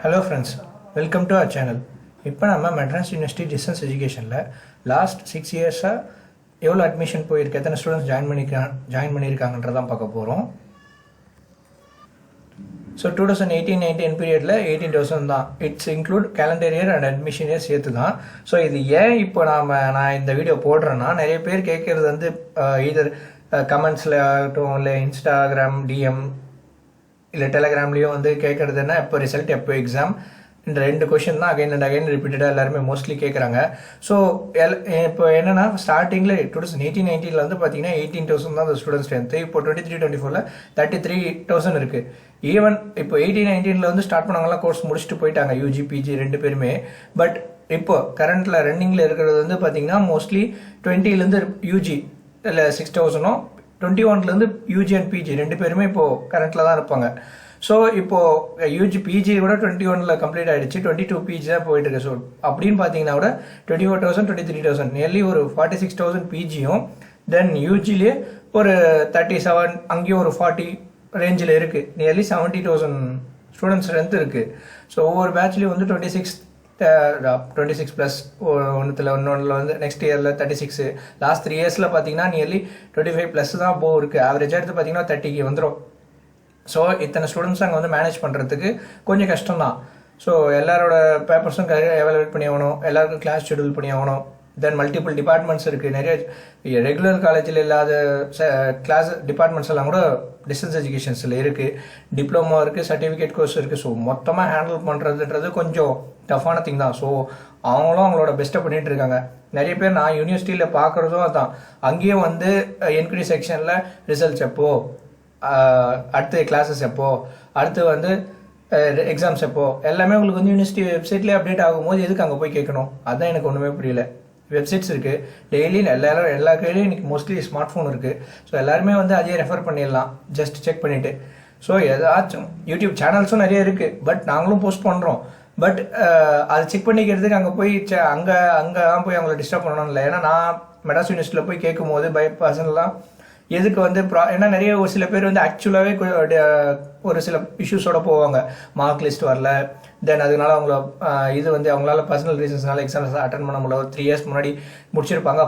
Hello friends, welcome to our channel. இப்போ நம்ம Madras university distance எஜுகேஷனில் last 6 இயர்ஸாக எவ்வளோ அட்மிஷன் போயிருக்கு, எத்தனை ஸ்டூடெண்ட்ஸ் ஜாயின் பண்ணியிருக்காங்கன்றதான் பார்க்க போகிறோம். ஸோ 2018-19 பீரியடில் 18,000 தான். It's include calendar year and admission year சேர்த்து தான். ஸோ இது ஏன் இப்போ நான் இந்த வீடியோ போடுறேன்னா, நிறைய பேர் கேட்குறது வந்து இதர் கமெண்ட்ஸில் ஆகட்டும், இல்லை இன்ஸ்டாகிராம் டிஎம் இல்லை டெலகிராம்லேயும் வந்து கேட்குறதுன்னா எப்போ ரிசல்ட் எப்போ எக்ஸாம், இந்த 2 கொஷின் தான் அகைன் அண்ட் அகைன் ரிப்பீட்டடாக எல்லாருமே மோஸ்ட்லி கேட்குறாங்க. ஸோ இப்போ என்னென்னா, ஸ்டார்டிங்கில் 2018-19 வந்து பார்த்தீங்கன்னா 18,000 தான் அந்த ஸ்டூடெண்ட் ஸ்ட்ரென்த்து. இப்போ 23-24 33,000 இருக்குது. ஈவன் இப்போ 18-19 வந்து ஸ்டார்ட் பண்ணவங்கலாம் கோர்ஸ் முடிச்சுட்டு போயிட்டாங்க, யூஜி பிஜி 2 பேருமே. பட் இப்போ கரண்ட்டில் ரன்னிங்கில் இருக்கிறது வந்து பார்த்தீங்கன்னா மோஸ்ட்லி 20லேருந்து யூஜி இல்லை 6,000, 21லேருந்து யூஜி அண்ட் பிஜி 2 பேருமே இப்போது கரண்ட்டில் தான் இருப்பாங்க. ஸோ இப்போது யூஜி பிஜி கூட 21ல் கம்ப்ளீட் ஆகிடுச்சு, 22 பிஜி தான் போயிட்டு இருக்கு. ஸோ அப்படின்னு பார்த்தீங்கன்னா கூட 24,000 23,000 நியர்லி ஒரு 46,000 பிஜியும், தென் யூஜிலே ஒரு 37, அங்கேயும் ஒரு 40 ரேஞ்சில் இருக்குது. நியர்லி 70,000 ஸ்டூடெண்ட்ஸ் ஸ்ட்ரென்த் இருக்குது. ஸோ ஒவ்வொரு பேட்ச்லேயும் வந்து 26 ப்ளஸ் இன்னொன்றில் வந்து நெக்ஸ்ட் இயரில் 36. லாஸ்ட் 3 இயர்ஸில் பார்த்தீங்கன்னா நியர்லி 25 ப்ளஸ் தான் இருக்குது. ஆவரேஜாக எடுத்து பார்த்தீங்கன்னா 30க்கு வந்துடும். ஸோ இத்தனை ஸ்டூடெண்ட்ஸ் அங்கே வந்து மேனேஜ் பண்ணுறதுக்கு கொஞ்சம் கஷ்டம் தான். ஸோ எல்லாரோட பேப்பர்ஸும் எவாலுவேட் பண்ணி ஆகணும், எல்லாருக்கும் கிளாஸ் ஷெடியூல் பண்ணி ஆகணும். தென் மல்டிபிள் டிபார்ட்மெண்ட்ஸ் இருக்குது. நிறைய ரெகுலர் காலேஜில் இல்லாத கிளாஸ் டிபார்ட்மெண்ட்ஸ் எல்லாம் கூட டிஸ்டன்ஸ் எஜுகேஷன்ஸில் இருக்குது. டிப்ளமோ இருக்குது, சர்டிஃபிகேட் கோர்ஸ் இருக்குது. ஸோ மொத்தமாக ஹேண்டில் பண்ணுறதுன்றது கொஞ்சம் டஃப்பான திங் தான். ஸோ அவங்களும் அவங்களோட பெஸ்ட்டை பண்ணிகிட்டு இருக்காங்க. நிறைய பேர் நான் யூனிவர்சிட்டியில் பார்க்குறதும் அதான், அங்கேயும் வந்து என்கொயரி செக்ஷனில் ரிசல்ட்ஸ் எப்போ, அடுத்து கிளாஸஸ் எப்போ, அடுத்து வந்து எக்ஸாம்ஸ் எப்போ, எல்லாமே உங்களுக்கு வந்து யூனிவர்சிட்டி வெப்சைட்லேயே அப்டேட் ஆகும்போது எதுக்கு அங்கே போய் கேட்கணும்? அதுதான் எனக்கு ஒன்றுமே புரியல. வெப்சைட்ஸ் இருக்குது, டெய்லி எல்லா கையிலையும் இன்றைக்கி மோஸ்ட்லி ஸ்மார்ட் ஃபோன் இருக்குது. ஸோ எல்லாருமே வந்து அதையே ரெஃபர் பண்ணிடலாம், ஜஸ்ட் செக் பண்ணிவிட்டு. ஸோ ஏதாச்சும் யூடியூப் சேனல்ஸும் நிறைய இருக்குது, பட் நாங்களும் போஸ்ட் பண்ணுறோம். பட் அதை செக் பண்ணிக்கிறதுக்கு அங்கே போய் அங்கே தான் போய் அவங்கள டிஸ்டர்ப் பண்ணணும் இல்லை. ஏன்னா நான் மெட்ராஸ் யூனிவர்சிட்டியில் போய் கேட்கும் போது பர்சனலாம் எதுக்கு வந்து ஏன்னா நிறைய ஒரு சில பேர் வந்து ஆக்சுவலாகவே ஒரு சில இஷ்யூஸோட போவாங்க. மார்க் லிஸ்ட் வரல, தென் அதனால அவங்கள இது வந்து அவங்களால பர்சனல் ரீசன்ஸ்னால எக்ஸாம்ஸ் அட்டன் பண்ண முடியல. ஒரு 3 இயர்ஸ் முன்னாடி முடிச்சிருப்பாங்க,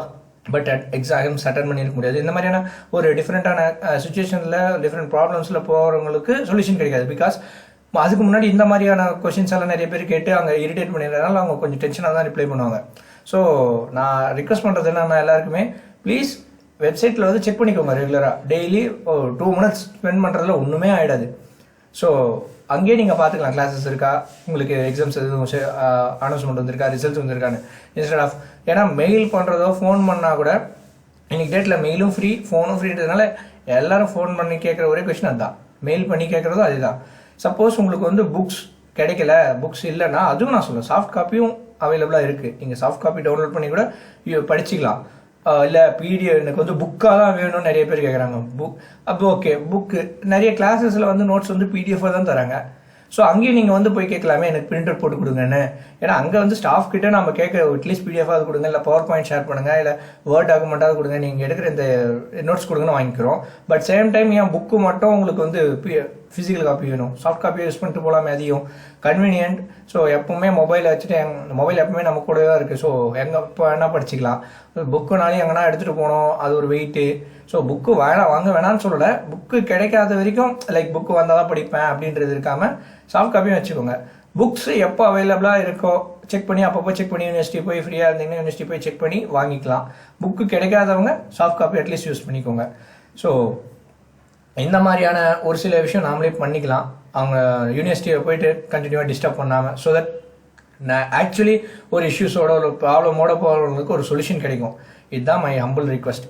பட் எக்ஸாம்ஸ் அட்டன் பண்ணியிருக்க முடியாது. இந்த மாதிரியான ஒரு டிஃப்ரெண்ட்டான சுச்சுவேஷனில் டிஃப்ரெண்ட் ப்ராப்ளம்ஸில் போகிறவங்களுக்கு சொல்யூஷன் கிடைக்காது. பிகாஸ் அதுக்கு முன்னாடி இந்த மாதிரியான கொஷின்ஸ் எல்லாம் நிறைய பேர் கேட்டு அங்கே இரிட்டேட் பண்ணிடுறதுனால அவங்க கொஞ்சம் டென்ஷனாக தான் ரிப்ளை பண்ணுவாங்க. ஸோ நான் ரிக்வஸ்ட் பண்ணுறது என்னன்னா, எல்லாருக்குமே ப்ளீஸ் வெப்சைட்டில் வந்து செக் பண்ணிக்கோங்க ரெகுலராக. டெய்லி 2 மினிட்ஸ் ஸ்பெண்ட் பண்ணுறதுல ஒன்றுமே ஆகிடாது. ஸோ அங்கேயே நீங்கள் பார்த்துக்கலாம் கிளாஸஸ் இருக்கா, உங்களுக்கு எக்ஸாம்ஸ் எதுவும் அனௌன்ஸ்மெண்ட் வந்திருக்கா, ரிசல்ட்ஸ் வந்திருக்கான்னு. இன்ஸ்டெட் ஆஃப் ஏன்னா மெயில் பண்ணுறதோ ஃபோன் பண்ணால் கூட இன்னைக்கு டேட்டில் மெயிலும் ஃப்ரீ, ஃபோனும் ஃப்ரீன்றதுனால எல்லாரும் ஃபோன் பண்ணி கேட்குற ஒரே கொஸ்டின் அதுதான். மெயில் பண்ணி கேட்குறதும் அதுதான். சப்போஸ் உங்களுக்கு வந்து புக்ஸ் கிடைக்கல, புக்ஸ் இல்லைன்னா அதுவும் நான் சொல்லுவேன், சாஃப்ட் காப்பியும் அவைலபிளாக இருக்குது. நீங்கள் சாஃப்ட் காப்பி டவுன்லோட் பண்ணி கூட படிச்சிக்கலாம். இல்லை பிடிஎஃப் எனக்கு வந்து புக்காக தான் வேணும்னு நிறைய பேர் கேட்குறாங்க. அப்போ ஓகே, புக்கு நிறைய கிளாஸஸில் வந்து நோட்ஸ் வந்து பிடிஎஃபாக தான் தராங்க. ஸோ அங்கேயும் நீங்கள் வந்து போய் கேட்கலாமே, எனக்கு பிரிண்ட் அவுட் போட்டு கொடுங்கன்னு. ஏன்னா அங்கே வந்து ஸ்டாஃப் கிட்ட நம்ம கேட்க அட்லீஸ்ட் பிடிஎஃபாக கொடுங்க, இல்லை பவர் பாயிண்ட் ஷேர் பண்ணுங்க, இல்லை வேர்ட் டாக்குமெண்ட்டாக கொடுங்க, நீங்கள் எடுக்கிற இந்த நோட்ஸ் கொடுங்கன்னு வாங்கிக்கிறோம். But same time N book மட்டும் உங்களுக்கு வந்து ஃபிசிக்கல் காப்பி வேணும், சாஃப்ட் காப்பியை யூஸ் பண்ணிட்டு போகலாமே, அதையும் கன்வீனியன்ட். ஸோ எப்பவுமே மொபைலை வச்சுட்டு மொபைல் எப்பவுமே நம்ம கூடவே தான் இருக்குது. ஸோ எங்கே இப்போ வேணால் படிச்சிக்கலாம். புக்குனாலையும் எங்கன்னா எடுத்துகிட்டு போனோம், அது ஒரு வெயிட்டு. ஸோ புக்கு வாங்க வேணான்னு சொல்லலை, புக்கு கிடைக்காத வரைக்கும் லைக் புக்கு வந்தால் தான் படிப்பேன் அப்படின்றது இருக்காமல் சாஃப்ட் காப்பியும் வச்சுக்கோங்க. புக்ஸ் எப்போ அவைலபிளாக இருக்கோ செக் பண்ணி அப்பப்போ செக் பண்ணி யூனிவர்சிட்டி போய் ஃப்ரீயாக இருந்தீங்கன்னா யூனிவர்சிட்டி போய் செக் பண்ணி வாங்கிக்கலாம். புக்கு கிடைக்காதவங்க சாஃப்ட் காப்பி அட்லீஸ்ட் யூஸ் பண்ணிக்கோங்க. ஸோ இந்த மாதிரியான ஒரு சில விஷயம் நாமளே பண்ணிக்கலாம், அவங்க யூனிவர்சிட்டியை போயிட்டு கண்டினியூவாக டிஸ்டர்ப் பண்ணாமல். ஸோ தட் ஆக்சுவலி ஒரு இஷ்யூஸோட ஒரு ப்ராப்ளமோட போகிறவங்களுக்கு ஒரு சொல்யூஷன் கிடைக்கும். இதுதான் மை ஹம்பிள் ரிக்வஸ்ட்.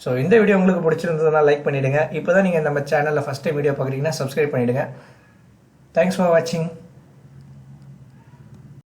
ஸோ இந்த வீடியோ உங்களுக்கு பிடிச்சிருந்ததுனா லைக் பண்ணிவிடுங்க. இப்போ தான் நீங்கள் நம்ம சேனலில் ஃபஸ்ட் டைம் வீடியோ பார்க்குறீங்கன்னா சப்ஸ்கிரைப் பண்ணிவிடுங்க. தேங்க்ஸ் ஃபார் வாட்சிங்.